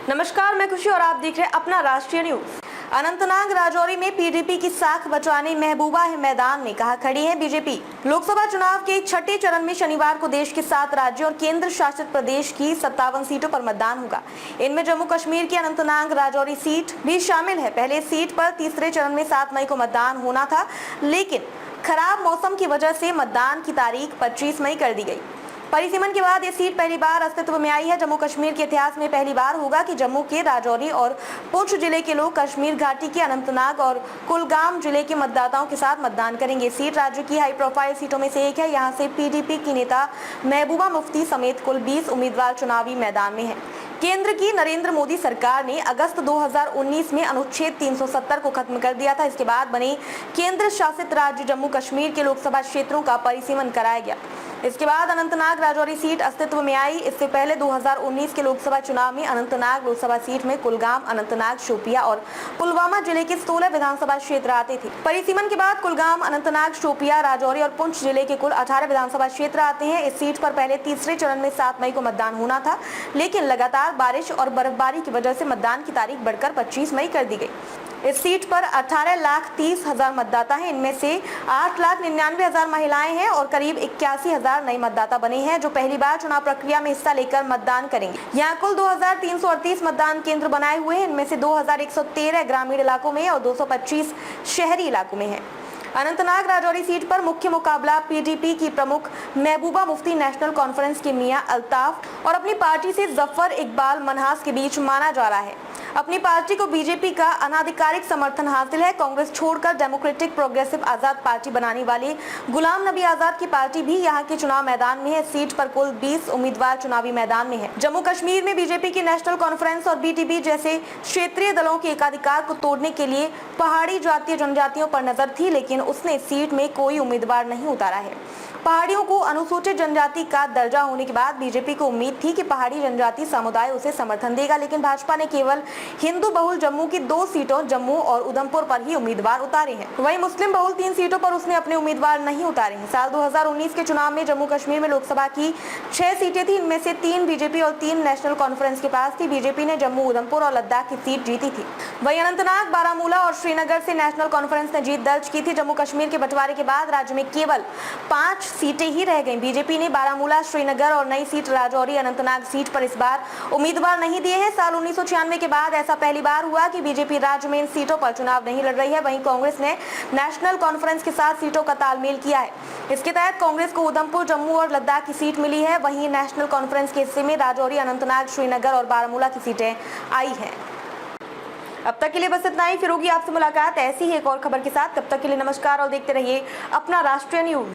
नमस्कार, मैं खुशी और आप देख रहे हैं अपना राष्ट्रीय न्यूज। अनंतनाग राजौरी में पीडीपी की साख बचवाने महबूबा है मैदान में, कहा खड़ी है बीजेपी। लोकसभा चुनाव के छठे चरण में शनिवार को देश के 7 राज्यों और केंद्र शासित प्रदेश की 57 सीटों पर मतदान होगा। इनमें जम्मू कश्मीर की अनंतनाग राजौरी सीट भी शामिल है। पहले सीट पर तीसरे चरण में 7 मई को मतदान होना था, लेकिन खराब मौसम की वजह से मतदान की तारीख 25 मई कर दी गई। परिसीमन के बाद ये सीट पहली बार अस्तित्व में आई है। जम्मू कश्मीर के इतिहास में पहली बार होगा कि जम्मू के राजौरी और पुंछ जिले के लोग कश्मीर घाटी के अनंतनाग और कुलगाम जिले के मतदाताओं के साथ मतदान करेंगे। सीट राज्य की हाई प्रोफाइल सीटों में से एक है। यहाँ से पीडीपी की नेता महबूबा मुफ्ती समेत कुल 20 उम्मीदवार चुनावी मैदान में हैं। केंद्र की नरेंद्र मोदी सरकार ने अगस्त 2019 में अनुच्छेद 370 को खत्म कर दिया था। इसके बाद बने केंद्र शासित राज्य जम्मू कश्मीर के लोकसभा क्षेत्रों का परिसीमन कराया गया। इसके बाद अनंतनाग राजौरी सीट अस्तित्व में आई। इससे पहले 2019 के लोकसभा चुनाव में अनंतनाग लोकसभा सीट में कुलगाम, अनंतनाग, शोपिया और पुलवामा जिले के 16 विधानसभा क्षेत्र आते थे। परिसीमन के बाद कुलगाम, अनंतनाग, शोपिया, राजौरी और पुंछ जिले के कुल 18 विधानसभा क्षेत्र आते हैं। इस सीट पर पहले तीसरे चरण में 7 मई को मतदान होना था, लेकिन लगातार बारिश और बर्फबारी की वजह से मतदान की तारीख बढ़कर 25 मई कर दी गई। इस सीट पर 18,30,000 मतदाता हैं। इनमें से 8,99,000 महिलाएं हैं और करीब 81,000 नए मतदाता बने हैं जो पहली बार चुनाव प्रक्रिया में हिस्सा लेकर मतदान करेंगे। यहाँ कुल 2,338 मतदान केंद्र बनाए हुए हैं। इनमें से 2,113 ग्रामीण इलाकों में और 225 शहरी इलाकों में है। अनंतनाग राजौरी सीट पर मुख्य मुकाबला पीडीपी की प्रमुख महबूबा मुफ्ती, नेशनल कॉन्फ्रेंस के मियां अल्ताफ और अपनी पार्टी से जफर इकबाल मनहास के बीच माना जा रहा है। अपनी पार्टी को बीजेपी का अनाधिकारिक समर्थन हासिल है। कांग्रेस छोड़कर डेमोक्रेटिक प्रोग्रेसिव आजाद पार्टी बनाने वाले गुलाम नबी आजाद की पार्टी भी यहाँ के चुनाव मैदान में है। सीट पर कुल 20 उम्मीदवार चुनावी मैदान में है। जम्मू कश्मीर में बीजेपी की नेशनल कॉन्फ्रेंस और बीटीपी जैसे क्षेत्रीय दलों के एकाधिकार को तोड़ने के लिए पहाड़ी जातीय जनजातियों पर नजर थी, लेकिन उसने सीट में कोई उम्मीदवार नहीं उतारा है। पहाड़ियों को अनुसूचित जनजाति का दर्जा होने के बाद बीजेपी को उम्मीद थी कि पहाड़ी जनजाति समुदाय उसे समर्थन देगा, लेकिन भाजपा ने केवल हिंदू बहुल जम्मू की 2 सीटों जम्मू और उधमपुर पर ही उम्मीदवार उतारे हैं। वहीं मुस्लिम बहुल 3 सीटों पर उसने अपने उम्मीदवार नहीं उतारे हैं। साल 2019 के चुनाव में जम्मू कश्मीर में लोकसभा की 6 सीटें थी। इनमें से 3 बीजेपी और 3 नेशनल कॉन्फ्रेंस के पास थी। बीजेपी ने जम्मू, उधमपुर और लद्दाख की सीट जीती थी। वहीं अनंतनाग, बारामूला और श्रीनगर से नेशनल कॉन्फ्रेंस ने जीत दर्ज की थी। जम्मू कश्मीर के बंटवारे के बाद राज्य में केवल 5 सीटें ही रह गई। बीजेपी ने बारामूला, श्रीनगर और नई सीट राजौरी, अनंतनाग सीट पर इस बार उम्मीदवार नहीं दिए हैं। साल 1996 के बाद ऐसा पहली बार हुआ कि बीजेपी राज्य में इन सीटों पर चुनाव नहीं लड़ रही है। वहीं कांग्रेस ने नेशनल कॉन्फ्रेंस के साथ सीटों का तालमेल किया है। इसके तहत कांग्रेस को उधमपुर, जम्मू और लद्दाख की सीट मिली है। वहीं नेशनल कॉन्फ्रेंस के हिस्से में राजौरी, अनंतनाग, श्रीनगर और बारामूला की सीटें आई हैं। अब तक के लिए बस इतना ही। फिर होगी आपसे मुलाकात ऐसी ही एक और खबर के साथ। तब तक के लिए नमस्कार और देखते रहिए अपना राष्ट्रीय न्यूज।